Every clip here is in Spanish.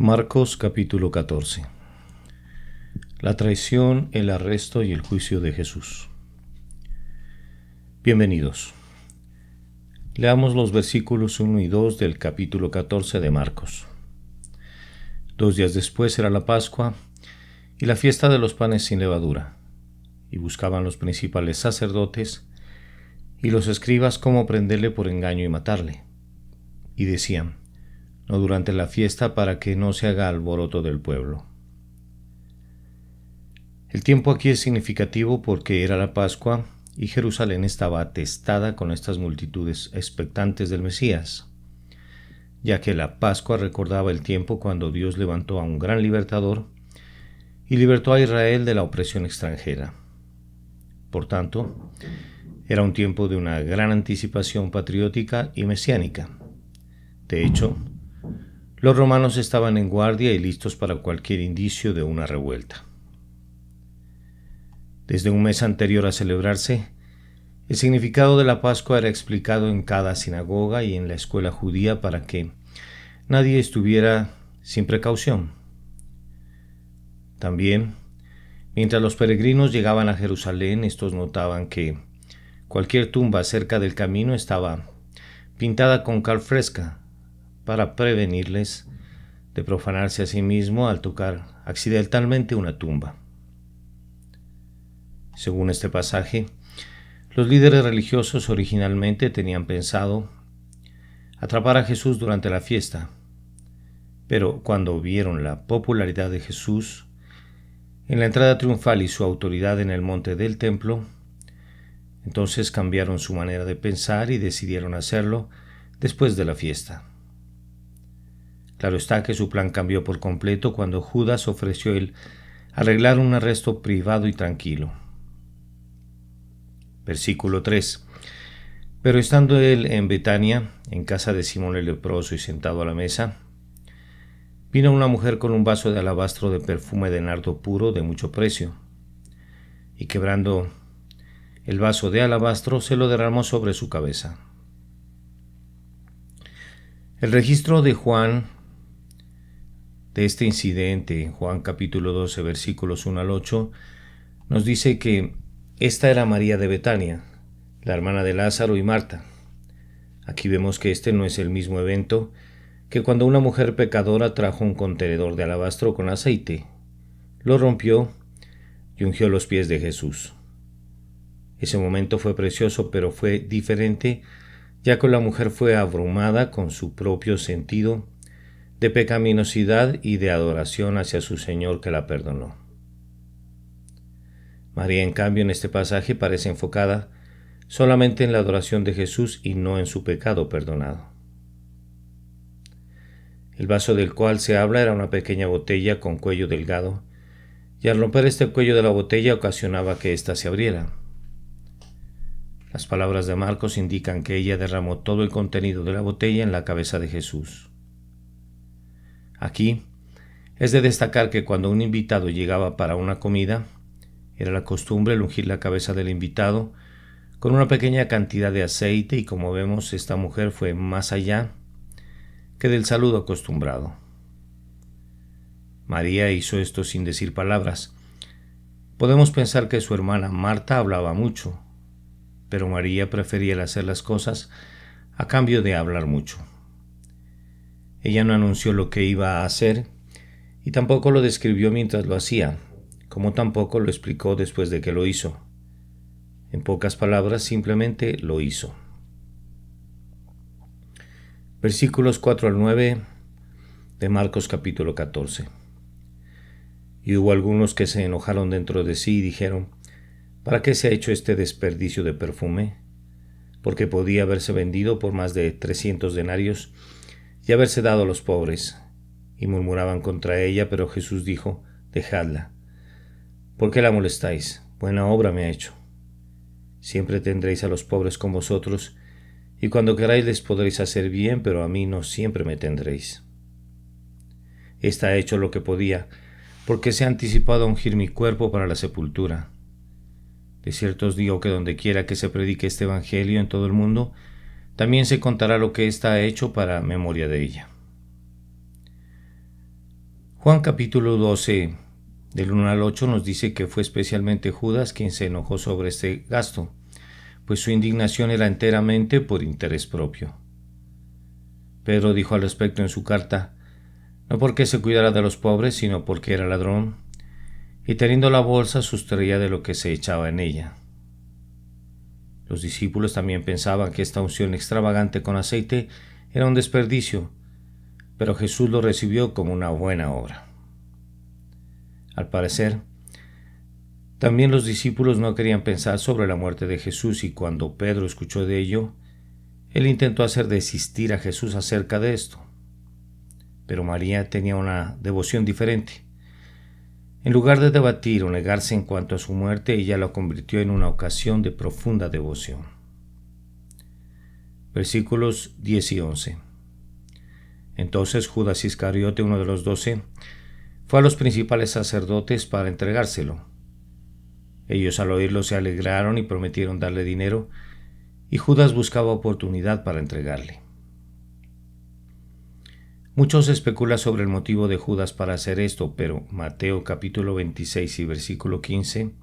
Marcos capítulo 14. La traición, el arresto y el juicio de Jesús. Bienvenidos. Leamos los versículos 1 y 2 del capítulo 14 de Marcos. 2 días después era la Pascua y la fiesta de los panes sin levadura, y buscaban los principales sacerdotes y los escribas cómo prenderle por engaño y matarle. Y decían: no durante la fiesta, para que no se haga alboroto del pueblo. El tiempo aquí es significativo porque era la Pascua y Jerusalén estaba atestada con estas multitudes expectantes del Mesías, ya que la Pascua recordaba el tiempo cuando Dios levantó a un gran libertador y libertó a Israel de la opresión extranjera. Por tanto, era un tiempo de una gran anticipación patriótica y mesiánica. De hecho, los romanos estaban en guardia y listos para cualquier indicio de una revuelta. Desde un mes anterior a celebrarse, el significado de la Pascua era explicado en cada sinagoga y en la escuela judía para que nadie estuviera sin precaución. También, mientras los peregrinos llegaban a Jerusalén, estos notaban que cualquier tumba cerca del camino estaba pintada con cal fresca, para prevenirles de profanarse a sí mismo al tocar accidentalmente una tumba. Según este pasaje, los líderes religiosos originalmente tenían pensado atrapar a Jesús durante la fiesta, pero cuando vieron la popularidad de Jesús en la entrada triunfal y su autoridad en el monte del templo, entonces cambiaron su manera de pensar y decidieron hacerlo después de la fiesta. Claro está que su plan cambió por completo cuando Judas ofreció el arreglar un arresto privado y tranquilo. Versículo 3. Pero estando él en Betania, en casa de Simón el leproso y sentado a la mesa, vino una mujer con un vaso de alabastro de perfume de nardo puro de mucho precio, y quebrando el vaso de alabastro se lo derramó sobre su cabeza. El registro de Juan de este incidente, en Juan capítulo 12, versículos 1 al 8, nos dice que esta era María de Betania, la hermana de Lázaro y Marta. Aquí vemos que este no es el mismo evento que cuando una mujer pecadora trajo un contenedor de alabastro con aceite, lo rompió y ungió los pies de Jesús. Ese momento fue precioso, pero fue diferente, ya que la mujer fue abrumada con su propio sentido de pecaminosidad y de adoración hacia su Señor que la perdonó. María, en cambio, en este pasaje parece enfocada solamente en la adoración de Jesús y no en su pecado perdonado. El vaso del cual se habla era una pequeña botella con cuello delgado, y al romper este cuello de la botella ocasionaba que ésta se abriera. Las palabras de Marcos indican que ella derramó todo el contenido de la botella en la cabeza de Jesús. Aquí es de destacar que cuando un invitado llegaba para una comida, era la costumbre el ungir la cabeza del invitado con una pequeña cantidad de aceite, y como vemos, esta mujer fue más allá que del saludo acostumbrado. María hizo esto sin decir palabras. Podemos pensar que su hermana Marta hablaba mucho, pero María prefería el hacer las cosas a cambio de hablar mucho. Ella no anunció lo que iba a hacer y tampoco lo describió mientras lo hacía, como tampoco lo explicó después de que lo hizo. En pocas palabras, simplemente lo hizo. Versículos 4 al 9 de Marcos capítulo 14. Y hubo algunos que se enojaron dentro de sí y dijeron: ¿para qué se ha hecho este desperdicio de perfume? Porque podía haberse vendido por más de 300 denarios y haberse dado a los pobres. Y murmuraban contra ella, pero Jesús dijo: dejadla. ¿Por qué la molestáis? Buena obra me ha hecho. Siempre tendréis a los pobres con vosotros, y cuando queráis les podréis hacer bien, pero a mí no siempre me tendréis. Esta ha hecho lo que podía, porque se ha anticipado a ungir mi cuerpo para la sepultura. De cierto os digo que donde quiera que se predique este evangelio en todo el mundo, también se contará lo que ésta ha hecho para memoria de ella. Juan capítulo 12, del 1 al 8, nos dice que fue especialmente Judas quien se enojó sobre este gasto, pues su indignación era enteramente por interés propio. Pedro dijo al respecto en su carta, no porque se cuidara de los pobres, sino porque era ladrón, y teniendo la bolsa sustraía de lo que se echaba en ella. Los discípulos también pensaban que esta unción extravagante con aceite era un desperdicio, pero Jesús lo recibió como una buena obra. Al parecer, también los discípulos no querían pensar sobre la muerte de Jesús, y cuando Pedro escuchó de ello, él intentó hacer desistir a Jesús acerca de esto. Pero María tenía una devoción diferente. En lugar de debatir o negarse en cuanto a su muerte, ella lo convirtió en una ocasión de profunda devoción. Versículos 10 y 11. Entonces Judas Iscariote, uno de los 12, fue a los principales sacerdotes para entregárselo. Ellos al oírlo se alegraron y prometieron darle dinero, y Judas buscaba oportunidad para entregarle. Muchos especulan sobre el motivo de Judas para hacer esto, pero Mateo capítulo 26 y versículo 15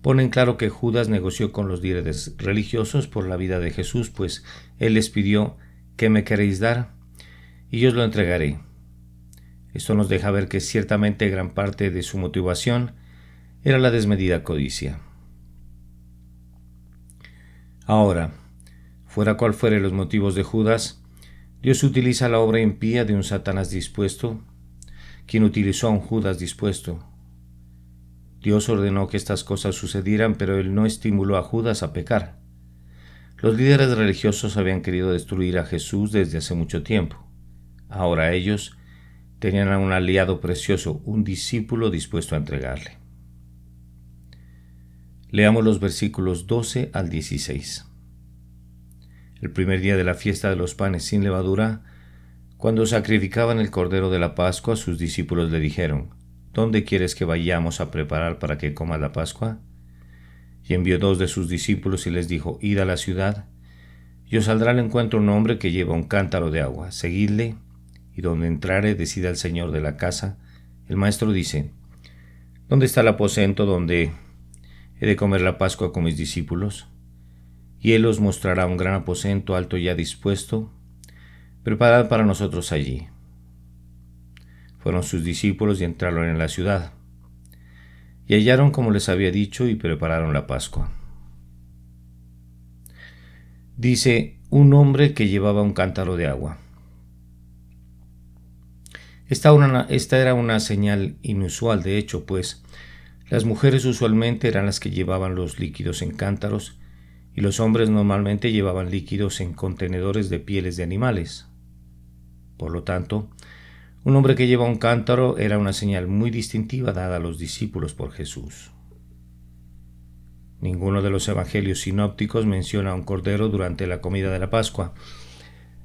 ponen claro que Judas negoció con los líderes religiosos por la vida de Jesús, pues él les pidió, ¿qué me queréis dar? Y yo os lo entregaré. Esto nos deja ver que ciertamente gran parte de su motivación era la desmedida codicia. Ahora, fuera cual fuere los motivos de Judas, Dios utiliza la obra impía de un Satanás dispuesto, quien utilizó a un Judas dispuesto. Dios ordenó que estas cosas sucedieran, pero él no estimuló a Judas a pecar. Los líderes religiosos habían querido destruir a Jesús desde hace mucho tiempo. Ahora ellos tenían a un aliado precioso, un discípulo dispuesto a entregarle. Leamos los versículos 12 al 16. El primer día de la fiesta de los panes sin levadura, cuando sacrificaban el cordero de la Pascua, sus discípulos le dijeron, ¿dónde quieres que vayamos a preparar para que comas la Pascua? Y envió 2 de sus discípulos y les dijo, id a la ciudad, y os saldrá al encuentro un hombre que lleva un cántaro de agua, seguidle, y donde entrare, decida el señor de la casa. El maestro dice, ¿dónde está el aposento donde he de comer la Pascua con mis discípulos? Y él os mostrará un gran aposento alto ya dispuesto, preparad para nosotros allí. Fueron sus discípulos y entraron en la ciudad, y hallaron como les había dicho y prepararon la Pascua. Dice, un hombre que llevaba un cántaro de agua. Esta era una señal inusual, de hecho, pues las mujeres usualmente eran las que llevaban los líquidos en cántaros, y los hombres normalmente llevaban líquidos en contenedores de pieles de animales. Por lo tanto, un hombre que lleva un cántaro era una señal muy distintiva dada a los discípulos por Jesús. Ninguno de los evangelios sinópticos menciona a un cordero durante la comida de la Pascua.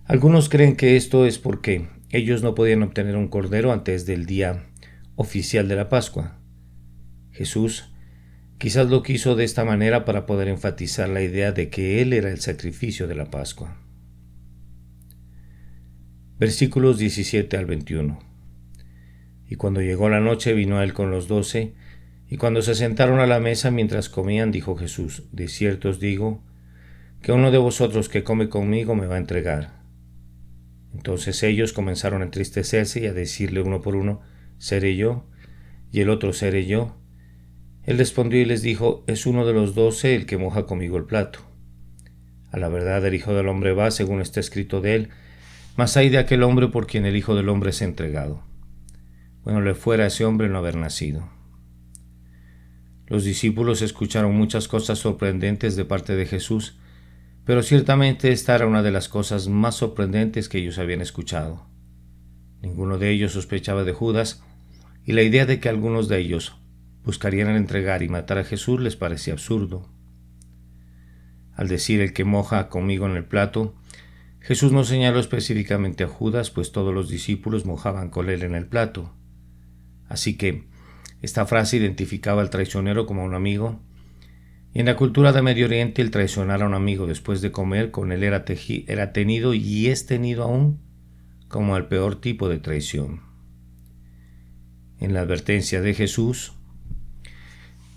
Algunos creen que esto es porque ellos no podían obtener un cordero antes del día oficial de la Pascua. Jesús quizás lo quiso de esta manera para poder enfatizar la idea de que Él era el sacrificio de la Pascua. Versículos 17 al 21. Y cuando llegó la noche vino a Él con los 12, y cuando se sentaron a la mesa mientras comían, dijo Jesús, de cierto os digo, que uno de vosotros que come conmigo me va a entregar. Entonces ellos comenzaron a entristecerse y a decirle uno por uno, seré yo, y el otro seré yo. Él respondió y les dijo, es uno de los 12 el que moja conmigo el plato. A la verdad el Hijo del Hombre va, según está escrito de él, mas hay de aquel hombre por quien el Hijo del Hombre es entregado. Bueno le fuera a ese hombre no haber nacido. Los discípulos escucharon muchas cosas sorprendentes de parte de Jesús, pero ciertamente esta era una de las cosas más sorprendentes que ellos habían escuchado. Ninguno de ellos sospechaba de Judas, y la idea de que algunos de ellos buscarían entregar y matar a Jesús les parecía absurdo. Al decir el que moja conmigo en el plato, Jesús no señaló específicamente a Judas, pues todos los discípulos mojaban con él en el plato. Así que esta frase identificaba al traicionero como a un amigo, y en la cultura de Medio Oriente el traicionar a un amigo después de comer con él era tenido y es tenido aún como el peor tipo de traición. En la advertencia de Jesús,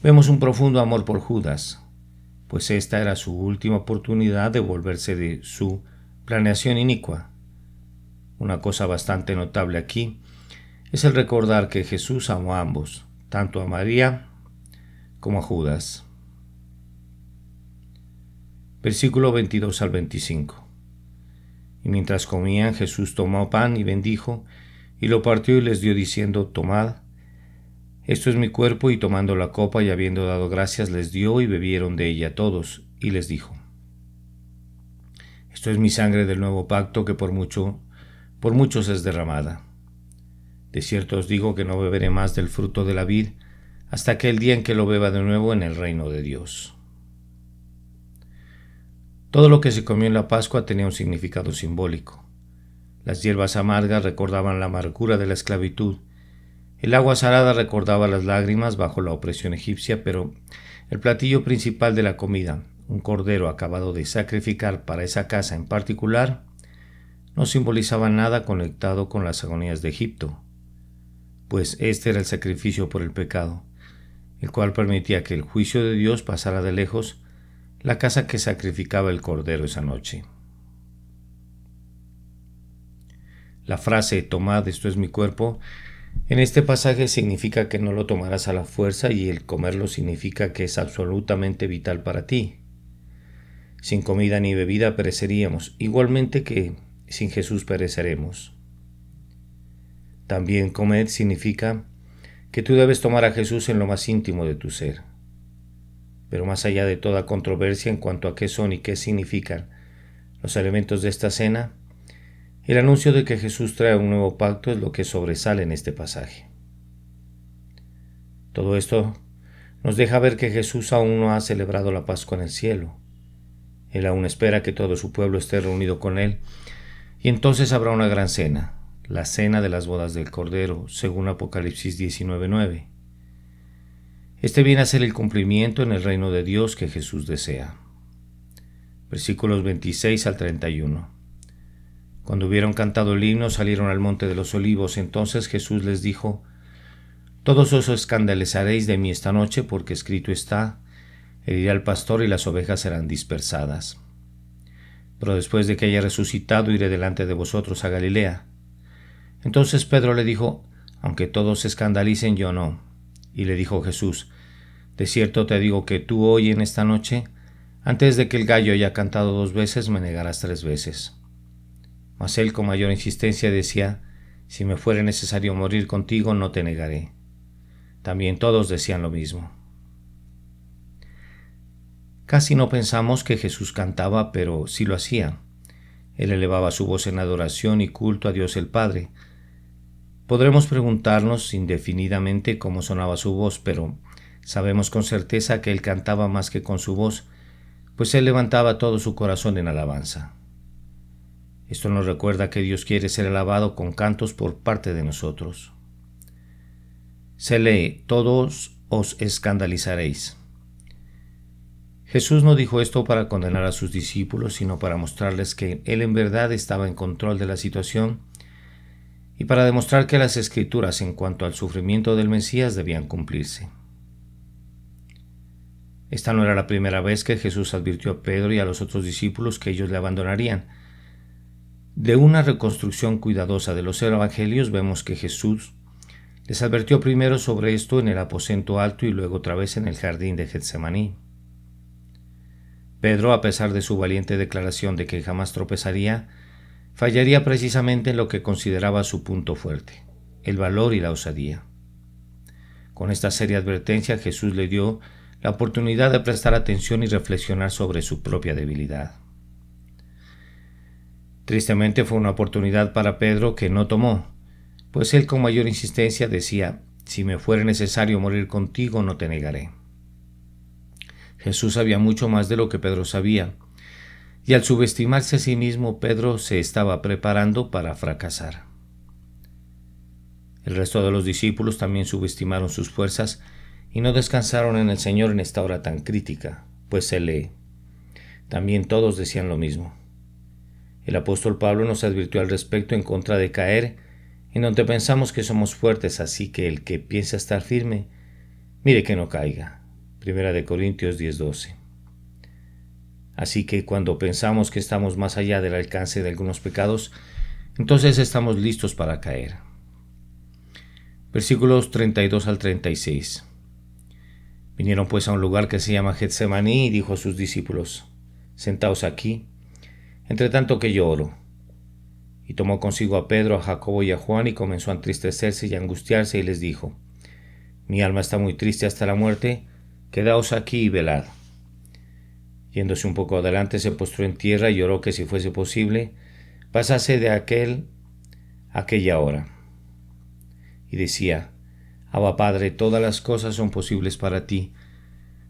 vemos un profundo amor por Judas, pues esta era su última oportunidad de volverse de su planeación inicua. Una cosa bastante notable aquí es el recordar que Jesús amó a ambos, tanto a María como a Judas. Versículo 22 al 25. Y mientras comían, Jesús tomó pan y bendijo, y lo partió y les dio diciendo: Tomad, esto es mi cuerpo. Y tomando la copa y habiendo dado gracias, les dio, y bebieron de ella todos, y les dijo: Esto es mi sangre del nuevo pacto, que por muchos es derramada. De cierto os digo que no beberé más del fruto de la vid, hasta aquel día en que lo beba de nuevo en el reino de Dios. Todo lo que se comió en la Pascua tenía un significado simbólico. Las hierbas amargas recordaban la amargura de la esclavitud. El agua salada recordaba las lágrimas bajo la opresión egipcia, pero el platillo principal de la comida, un cordero acabado de sacrificar para esa casa en particular, no simbolizaba nada conectado con las agonías de Egipto, pues este era el sacrificio por el pecado, el cual permitía que el juicio de Dios pasara de lejos la casa que sacrificaba el cordero esa noche. La frase «tomad, esto es mi cuerpo» en este pasaje significa que no lo tomarás a la fuerza, y el comerlo significa que es absolutamente vital para ti. Sin comida ni bebida pereceríamos, igualmente que sin Jesús pereceremos. También comer significa que tú debes tomar a Jesús en lo más íntimo de tu ser. Pero más allá de toda controversia en cuanto a qué son y qué significan los elementos de esta cena, el anuncio de que Jesús trae un nuevo pacto es lo que sobresale en este pasaje. Todo esto nos deja ver que Jesús aún no ha celebrado la Pascua en el cielo. Él aún espera que todo su pueblo esté reunido con él, y entonces habrá una gran cena, la cena de las bodas del Cordero, según Apocalipsis 19:9. Este viene a ser el cumplimiento en el reino de Dios que Jesús desea. Versículos 26 al 31. Cuando hubieron cantado el himno, salieron al monte de los olivos. Entonces Jesús les dijo: Todos os escandalizaréis de mí esta noche, porque escrito está: heriré al pastor y las ovejas serán dispersadas. Pero después de que haya resucitado, iré delante de vosotros a Galilea. Entonces Pedro le dijo: Aunque todos se escandalicen, yo no. Y le dijo Jesús: De cierto te digo que tú hoy en esta noche, antes de que el gallo haya cantado 2 veces, me negarás 3 veces. Mas él con mayor insistencia decía: Si me fuere necesario morir contigo, no te negaré. También todos decían lo mismo. Casi no pensamos que Jesús cantaba, pero sí lo hacía. Él elevaba su voz en adoración y culto a Dios el Padre. Podremos preguntarnos indefinidamente cómo sonaba su voz, pero sabemos con certeza que él cantaba más que con su voz, pues él levantaba todo su corazón en alabanza. Esto nos recuerda que Dios quiere ser alabado con cantos por parte de nosotros. Se lee: Todos os escandalizaréis. Jesús no dijo esto para condenar a sus discípulos, sino para mostrarles que Él en verdad estaba en control de la situación, y para demostrar que las Escrituras en cuanto al sufrimiento del Mesías debían cumplirse. Esta no era la primera vez que Jesús advirtió a Pedro y a los otros discípulos que ellos le abandonarían. De una reconstrucción cuidadosa de los evangelios vemos que Jesús les advirtió primero sobre esto en el aposento alto y luego otra vez en el jardín de Getsemaní. Pedro, a pesar de su valiente declaración de que jamás tropezaría, fallaría precisamente en lo que consideraba su punto fuerte: el valor y la osadía. Con esta seria advertencia, Jesús le dio la oportunidad de prestar atención y reflexionar sobre su propia debilidad. Tristemente fue una oportunidad para Pedro que no tomó, pues él con mayor insistencia decía: Si me fuere necesario morir contigo, no te negaré. Jesús sabía mucho más de lo que Pedro sabía, y al subestimarse a sí mismo, Pedro se estaba preparando para fracasar. El resto de los discípulos también subestimaron sus fuerzas y no descansaron en el Señor en esta hora tan crítica, pues se lee: También todos decían lo mismo. El apóstol Pablo nos advirtió al respecto en contra de caer en donde pensamos que somos fuertes, así que el que piensa estar firme, mire que no caiga. 1 Corintios 10:12. Así que cuando pensamos que estamos más allá del alcance de algunos pecados, entonces estamos listos para caer. Versículos 32 al 36. Vinieron pues a un lugar que se llama Getsemaní y dijo a sus discípulos: Sentaos aquí, entre tanto que yo oro. Y tomó consigo a Pedro, a Jacobo y a Juan y comenzó a entristecerse y a angustiarse y les dijo: Mi alma está muy triste hasta la muerte, quedaos aquí y velad. Yéndose un poco adelante se postró en tierra y oró que si fuese posible pasase de aquella hora. Y decía: Abba Padre, todas las cosas son posibles para ti.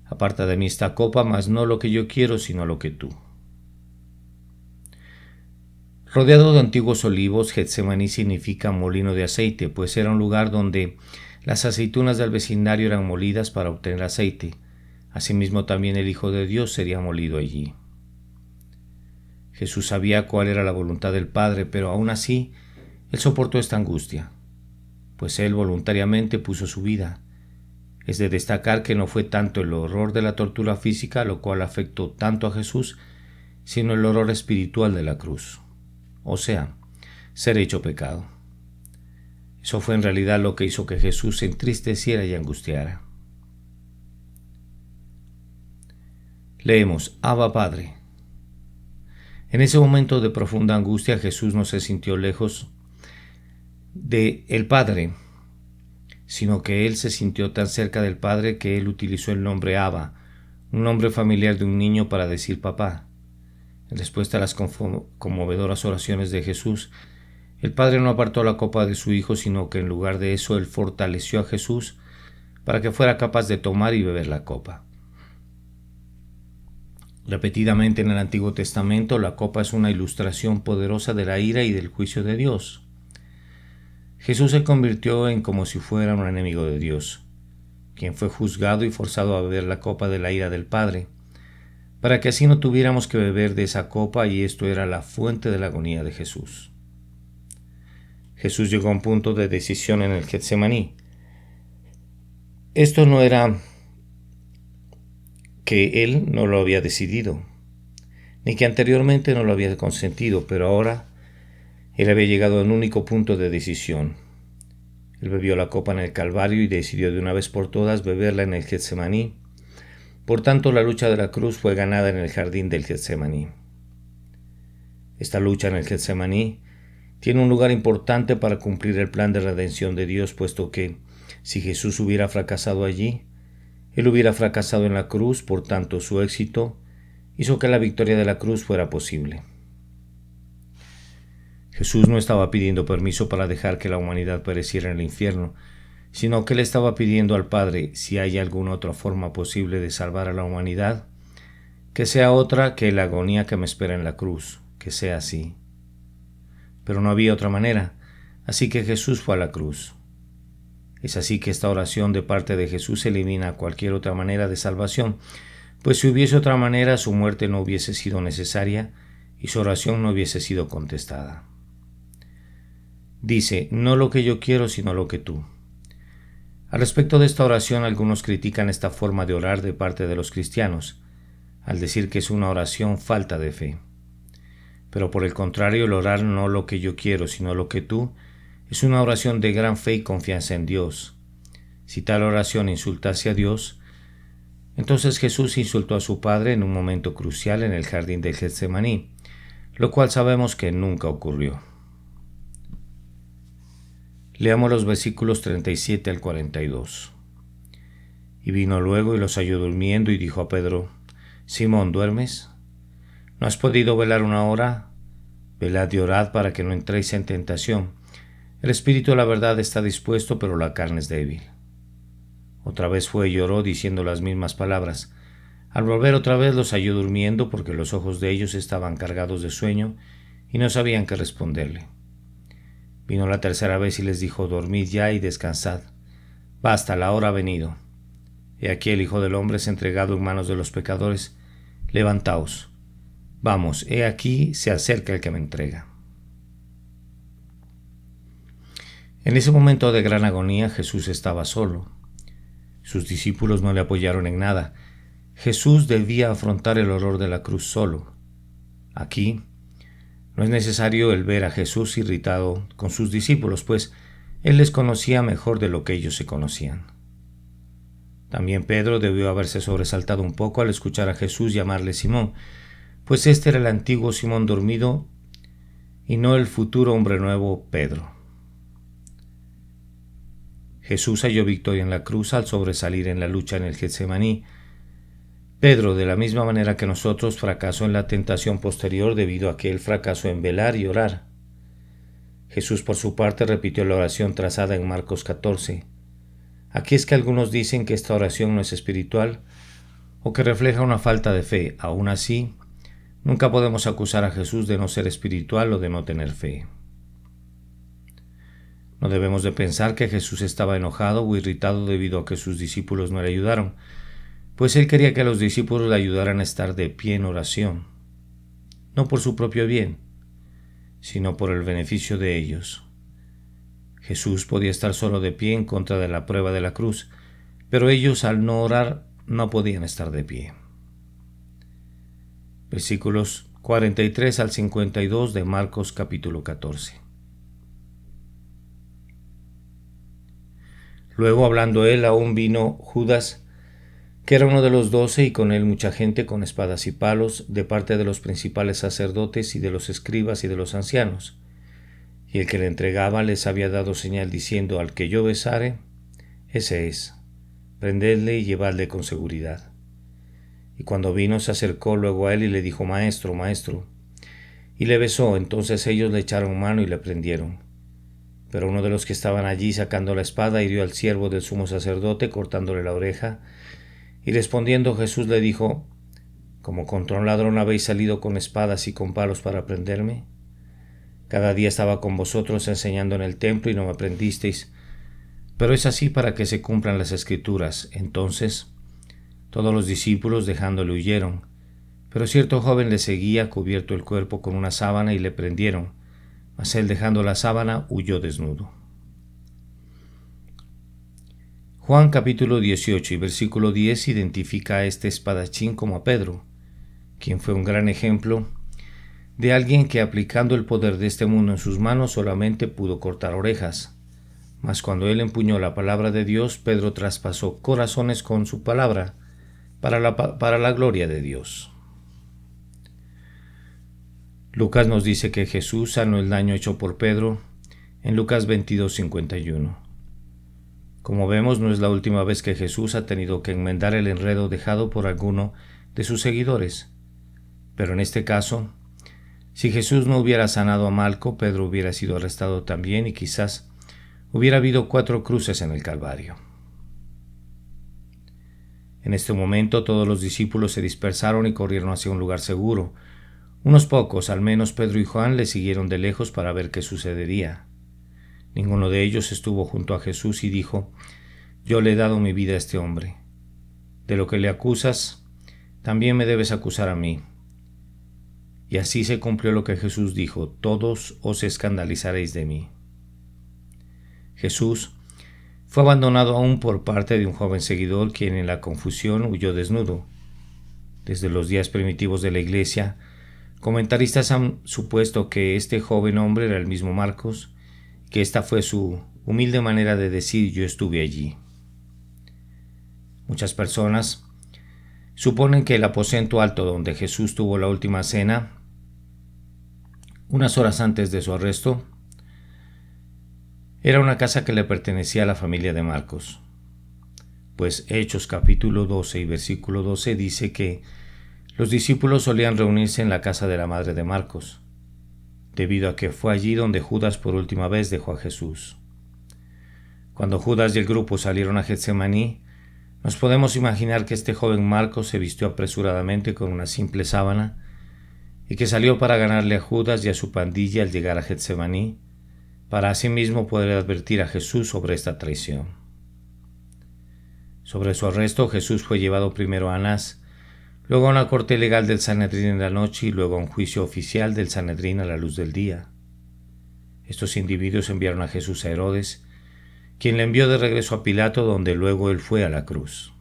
Aparta de mí esta copa, mas no lo que yo quiero, sino lo que tú. Rodeado de antiguos olivos, Getsemaní significa molino de aceite, pues era un lugar donde las aceitunas del vecindario eran molidas para obtener aceite. Asimismo, también el Hijo de Dios sería molido allí. Jesús sabía cuál era la voluntad del Padre, pero aún así, él soportó esta angustia, pues él voluntariamente puso su vida. Es de destacar que no fue tanto el horror de la tortura física lo cual afectó tanto a Jesús, sino el horror espiritual de la cruz, o sea, ser hecho pecado. Eso fue en realidad lo que hizo que Jesús se entristeciera y angustiara. Leemos: Abba Padre. En ese momento de profunda angustia, Jesús no se sintió lejos de el Padre, sino que él se sintió tan cerca del Padre que él utilizó el nombre Abba, un nombre familiar de un niño, para decir papá. En respuesta a las conmovedoras oraciones de Jesús, el Padre no apartó la copa de su Hijo, sino que en lugar de eso él fortaleció a Jesús para que fuera capaz de tomar y beber la copa. Repetidamente en el Antiguo Testamento, la copa es una ilustración poderosa de la ira y del juicio de Dios. Jesús se convirtió en como si fuera un enemigo de Dios, quien fue juzgado y forzado a beber la copa de la ira del Padre, para que así no tuviéramos que beber de esa copa, y esto era la fuente de la agonía de Jesús. Jesús llegó a un punto de decisión en el Getsemaní. Esto no era que él no lo había decidido, ni que anteriormente no lo había consentido, pero ahora él había llegado a un único punto de decisión. Él bebió la copa en el Calvario y decidió de una vez por todas beberla en el Getsemaní. Por tanto, la lucha de la cruz fue ganada en el jardín del Getsemaní. Esta lucha en el Getsemaní tiene un lugar importante para cumplir el plan de redención de Dios, puesto que si Jesús hubiera fracasado allí, él hubiera fracasado en la cruz. Por tanto, su éxito hizo que la victoria de la cruz fuera posible. Jesús no estaba pidiendo permiso para dejar que la humanidad pereciera en el infierno, sino que le estaba pidiendo al Padre: si hay alguna otra forma posible de salvar a la humanidad, que sea otra que la agonía que me espera en la cruz, que sea así. Pero no había otra manera, así que Jesús fue a la cruz. Es así que esta oración de parte de Jesús elimina cualquier otra manera de salvación, pues si hubiese otra manera, su muerte no hubiese sido necesaria y su oración no hubiese sido contestada. Dice: no lo que yo quiero, sino lo que tú. Al respecto de esta oración, algunos critican esta forma de orar de parte de los cristianos, al decir que es una oración falta de fe. Pero por el contrario, el orar no lo que yo quiero, sino lo que tú, es una oración de gran fe y confianza en Dios. Si tal oración insultase a Dios, entonces Jesús insultó a su Padre en un momento crucial en el jardín de Getsemaní, lo cual sabemos que nunca ocurrió. Leamos los versículos 37 al 42. Y vino luego y los halló durmiendo y dijo a Pedro: Simón, ¿duermes? ¿No has podido velar una hora? Velad y orad para que no entréis en tentación. El espíritu, la verdad, está dispuesto, pero la carne es débil. Otra vez fue y oró, diciendo las mismas palabras. Al volver otra vez los halló durmiendo, porque los ojos de ellos estaban cargados de sueño y no sabían qué responderle. Vino la tercera vez y les dijo: dormid ya y descansad. Basta, la hora ha venido. He aquí el Hijo del Hombre es entregado en manos de los pecadores. Levantaos. Vamos, he aquí se acerca el que me entrega. En ese momento de gran agonía Jesús estaba solo. Sus discípulos no le apoyaron en nada. Jesús debía afrontar el horror de la cruz solo. Aquí no es necesario el ver a Jesús irritado con sus discípulos, pues Él les conocía mejor de lo que ellos se conocían. También Pedro debió haberse sobresaltado un poco al escuchar a Jesús llamarle Simón, pues este era el antiguo Simón dormido y no el futuro hombre nuevo Pedro. Jesús halló victoria en la cruz al sobresalir en la lucha en el Getsemaní. Pedro, de la misma manera que nosotros, fracasó en la tentación posterior debido a que él fracasó en velar y orar. Jesús, por su parte, repitió la oración trazada en Marcos 14. Aquí es que algunos dicen que esta oración no es espiritual o que refleja una falta de fe. Aún así, nunca podemos acusar a Jesús de no ser espiritual o de no tener fe. No debemos de pensar que Jesús estaba enojado o irritado debido a que sus discípulos no le ayudaron, pues él quería que los discípulos le ayudaran a estar de pie en oración, no por su propio bien, sino por el beneficio de ellos. Jesús podía estar solo de pie en contra de la prueba de la cruz, pero ellos al no orar no podían estar de pie. Versículos 43 al 52 de Marcos capítulo 14. Luego, hablando él, aún vino Judas, que era uno de los 12, y con él mucha gente con espadas y palos, de parte de los principales sacerdotes y de los escribas y de los ancianos. Y el que le entregaba les había dado señal diciendo: al que yo besare, ese es, prendedle y llevadle con seguridad. Y cuando vino se acercó luego a él y le dijo: Maestro, maestro. Y le besó. Entonces ellos le echaron mano y le prendieron. Pero uno de los que estaban allí, sacando la espada, hirió al siervo del sumo sacerdote, cortándole la oreja. Y respondiendo Jesús le dijo: ¿Como contra un ladrón habéis salido con espadas y con palos para prenderme? Cada día estaba con vosotros enseñando en el templo y no me prendisteis, pero es así para que se cumplan las Escrituras. Entonces todos los discípulos, dejándole, huyeron. Pero cierto joven le seguía, cubierto el cuerpo con una sábana, y le prendieron. Mas él, dejando la sábana, huyó desnudo. Juan capítulo 18 y versículo 10 identifica a este espadachín como a Pedro, quien fue un gran ejemplo de alguien que, aplicando el poder de este mundo en sus manos, solamente pudo cortar orejas. Mas cuando él empuñó la palabra de Dios, Pedro traspasó corazones con su palabra para la gloria de Dios. Lucas nos dice que Jesús sanó el daño hecho por Pedro en Lucas 22:51. Como vemos, no es la última vez que Jesús ha tenido que enmendar el enredo dejado por alguno de sus seguidores. Pero en este caso, si Jesús no hubiera sanado a Malco, Pedro hubiera sido arrestado también y quizás hubiera habido 4 cruces en el Calvario. En este momento todos los discípulos se dispersaron y corrieron hacia un lugar seguro. Unos pocos, al menos Pedro y Juan, le siguieron de lejos para ver qué sucedería. Ninguno de ellos estuvo junto a Jesús y dijo: Yo le he dado mi vida a este hombre. De lo que le acusas, también me debes acusar a mí. Y así se cumplió lo que Jesús dijo: todos os escandalizaréis de mí. Jesús fue abandonado aún por parte de un joven seguidor, quien en la confusión huyó desnudo. Desde los días primitivos de la Iglesia, comentaristas han supuesto que este joven hombre era el mismo Marcos, que esta fue su humilde manera de decir: yo estuve allí. Muchas personas suponen que el aposento alto donde Jesús tuvo la última cena, unas horas antes de su arresto, era una casa que le pertenecía a la familia de Marcos. Pues Hechos capítulo 12 y versículo 12 dice que los discípulos solían reunirse en la casa de la madre de Marcos, debido a que fue allí donde Judas por última vez dejó a Jesús. Cuando Judas y el grupo salieron a Getsemaní, nos podemos imaginar que este joven Marcos se vistió apresuradamente con una simple sábana y que salió para ganarle a Judas y a su pandilla al llegar a Getsemaní, para asimismo poder advertir a Jesús sobre esta traición. Sobre su arresto, Jesús fue llevado primero a Anás, luego a una corte legal del Sanedrín en la noche y luego a un juicio oficial del Sanedrín a la luz del día. Estos individuos enviaron a Jesús a Herodes, quien le envió de regreso a Pilato, donde luego él fue a la cruz.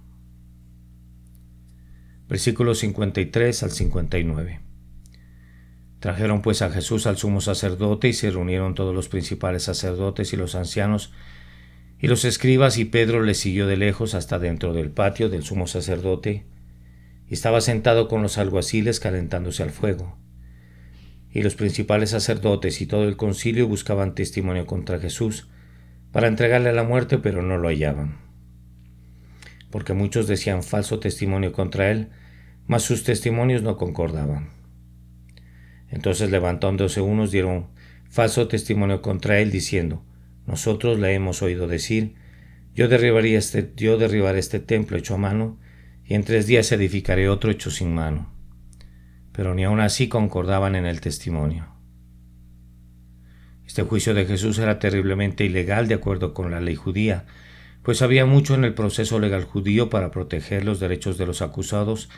Versículos 53 al 59. Trajeron pues a Jesús al sumo sacerdote, y se reunieron todos los principales sacerdotes y los ancianos y los escribas, y Pedro les siguió de lejos hasta dentro del patio del sumo sacerdote, y estaba sentado con los alguaciles calentándose al fuego. Y los principales sacerdotes y todo el concilio buscaban testimonio contra Jesús para entregarle a la muerte, pero no lo hallaban, porque muchos decían falso testimonio contra él, mas sus testimonios no concordaban. Entonces, levantándose unos, dieron falso testimonio contra él, diciendo: nosotros le hemos oído decir: yo derribaré este templo hecho a mano, y en 3 días edificaré otro hecho sin mano. Pero ni aun así concordaban en el testimonio. Este juicio de Jesús era terriblemente ilegal de acuerdo con la ley judía, pues había mucho en el proceso legal judío para proteger los derechos de los acusados,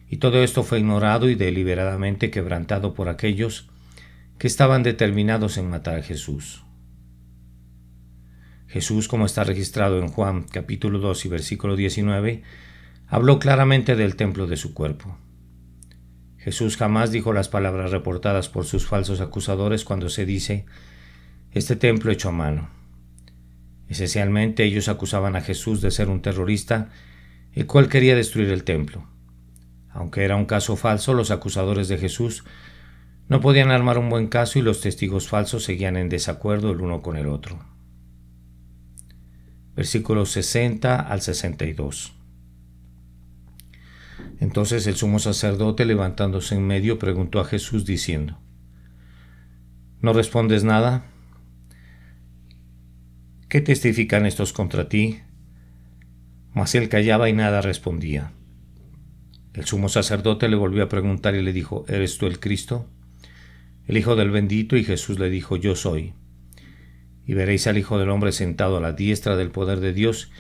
y todo esto fue ignorado y deliberadamente quebrantado por aquellos que estaban determinados en matar a Jesús. Jesús, como está registrado en Juan capítulo 2 y versículo 19, habló claramente del templo de su cuerpo. Jesús jamás dijo las palabras reportadas por sus falsos acusadores cuando se dice «este templo hecho a mano». Esencialmente, ellos acusaban a Jesús de ser un terrorista, el cual quería destruir el templo. Aunque era un caso falso, los acusadores de Jesús no podían armar un buen caso, y los testigos falsos seguían en desacuerdo el uno con el otro. Versículos 60 al 62. Entonces el sumo sacerdote, levantándose en medio, preguntó a Jesús diciendo: ¿no respondes nada? ¿Qué testifican estos contra ti? Mas él callaba y nada respondía. El sumo sacerdote le volvió a preguntar y le dijo: ¿eres tú el Cristo, el Hijo del Bendito? Y Jesús le dijo: yo soy. Y veréis al Hijo del Hombre sentado a la diestra del poder de Dios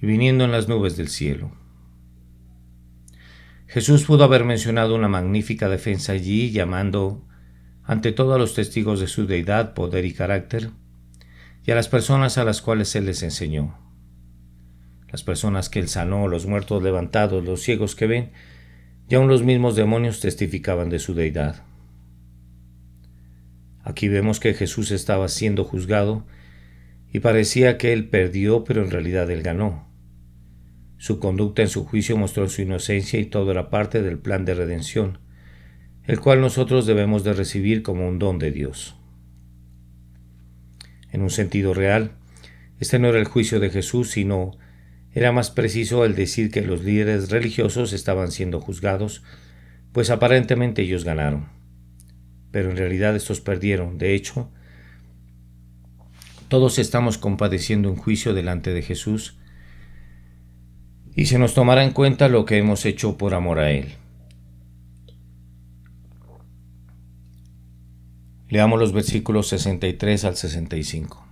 y viniendo en las nubes del cielo. Jesús pudo haber mencionado una magnífica defensa allí, llamando ante todo a los testigos de su deidad, poder y carácter, y a las personas a las cuales él les enseñó. Las personas que él sanó, los muertos levantados, los ciegos que ven, y aun los mismos demonios testificaban de su deidad. Aquí vemos que Jesús estaba siendo juzgado y parecía que él perdió, pero en realidad él ganó. Su conducta en su juicio mostró su inocencia, y todo era parte del plan de redención, el cual nosotros debemos de recibir como un don de Dios. En un sentido real, este no era el juicio de Jesús, sino era más preciso el decir que los líderes religiosos estaban siendo juzgados, pues aparentemente ellos ganaron. Pero en realidad estos perdieron. De hecho, todos estamos compadeciendo un juicio delante de Jesús, y se nos tomará en cuenta lo que hemos hecho por amor a Él. Leamos los versículos 63 al 65.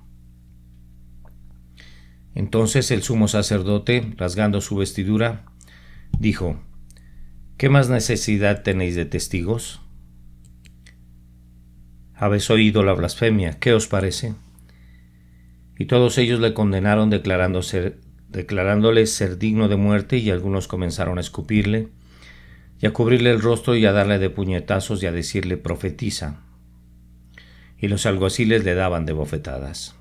Entonces el sumo sacerdote, rasgando su vestidura, dijo: ¿qué más necesidad tenéis de testigos? Habéis oído la blasfemia, ¿qué os parece? Y todos ellos le condenaron, declarándole ser digno de muerte, y algunos comenzaron a escupirle, y a cubrirle el rostro, y a darle de puñetazos, y a decirle: profetiza. Y los alguaciles le daban de bofetadas.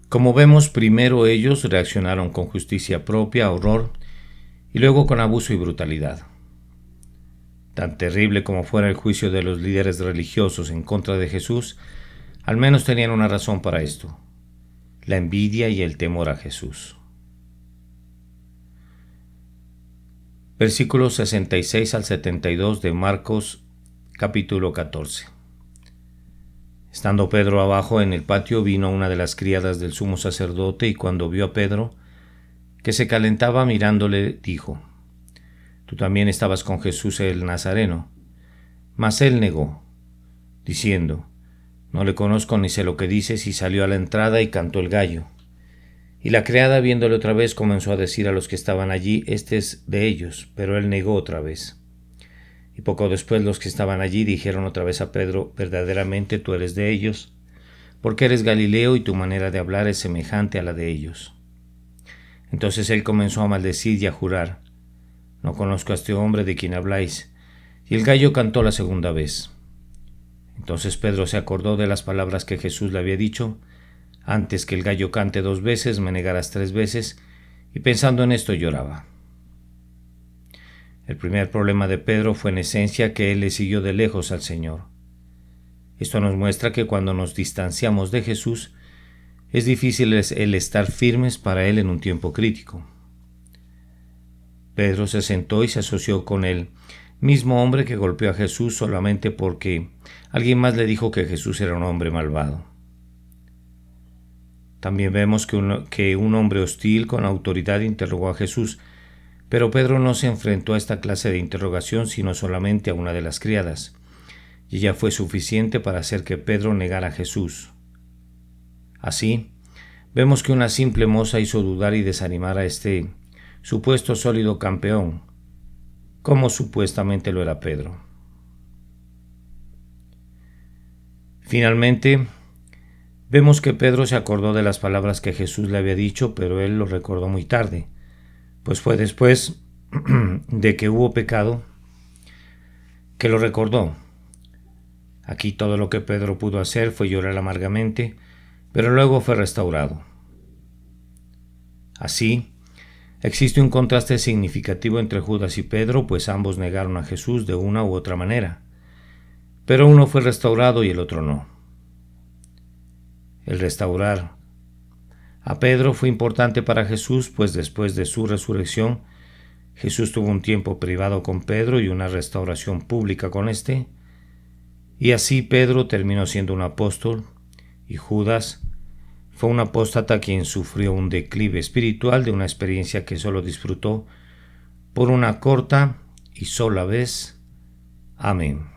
Como vemos, primero ellos reaccionaron con justicia propia, horror, y luego con abuso y brutalidad. Tan terrible como fuera el juicio de los líderes religiosos en contra de Jesús, al menos tenían una razón para esto: la envidia y el temor a Jesús. Versículos 66 al 72 de Marcos capítulo 14. Estando Pedro abajo en el patio, vino una de las criadas del sumo sacerdote, y cuando vio a Pedro, que se calentaba mirándole, dijo: tú también estabas con Jesús el Nazareno. Mas él negó, diciendo: no le conozco ni sé lo que dices, y salió a la entrada y cantó el gallo. Y la criada, viéndole otra vez, comenzó a decir a los que estaban allí: este es de ellos. Pero él negó otra vez. Y poco después los que estaban allí dijeron otra vez a Pedro: verdaderamente tú eres de ellos, porque eres Galileo y tu manera de hablar es semejante a la de ellos. Entonces él comenzó a maldecir y a jurar: no conozco a este hombre de quien habláis. Y el gallo cantó la segunda vez. Entonces Pedro se acordó de las palabras que Jesús le había dicho: antes que el gallo cante 2 veces, me negarás 3 veces, y pensando en esto lloraba. El primer problema de Pedro fue en esencia que él le siguió de lejos al Señor. Esto nos muestra que cuando nos distanciamos de Jesús, es difícil el estar firmes para Él en un tiempo crítico. Pedro se sentó y se asoció con el mismo hombre que golpeó a Jesús solamente porque alguien más le dijo que Jesús era un hombre malvado. También vemos que un hombre hostil con autoridad interrogó a Jesús, pero Pedro no se enfrentó a esta clase de interrogación sino solamente a una de las criadas, y ella fue suficiente para hacer que Pedro negara a Jesús. Así, vemos que una simple moza hizo dudar y desanimar a este supuesto sólido campeón, como supuestamente lo era Pedro. Finalmente, vemos que Pedro se acordó de las palabras que Jesús le había dicho, pero él lo recordó muy tarde, pues fue después de que hubo pecado que lo recordó. Aquí todo lo que Pedro pudo hacer fue llorar amargamente, pero luego fue restaurado. Así, existe un contraste significativo entre Judas y Pedro, pues ambos negaron a Jesús de una u otra manera, pero uno fue restaurado y el otro no. El restaurar a Pedro fue importante para Jesús, pues después de su resurrección, Jesús tuvo un tiempo privado con Pedro y una restauración pública con éste, y así Pedro terminó siendo un apóstol, y Judas fue un apóstata quien sufrió un declive espiritual de una experiencia que solo disfrutó por una corta y sola vez. Amén.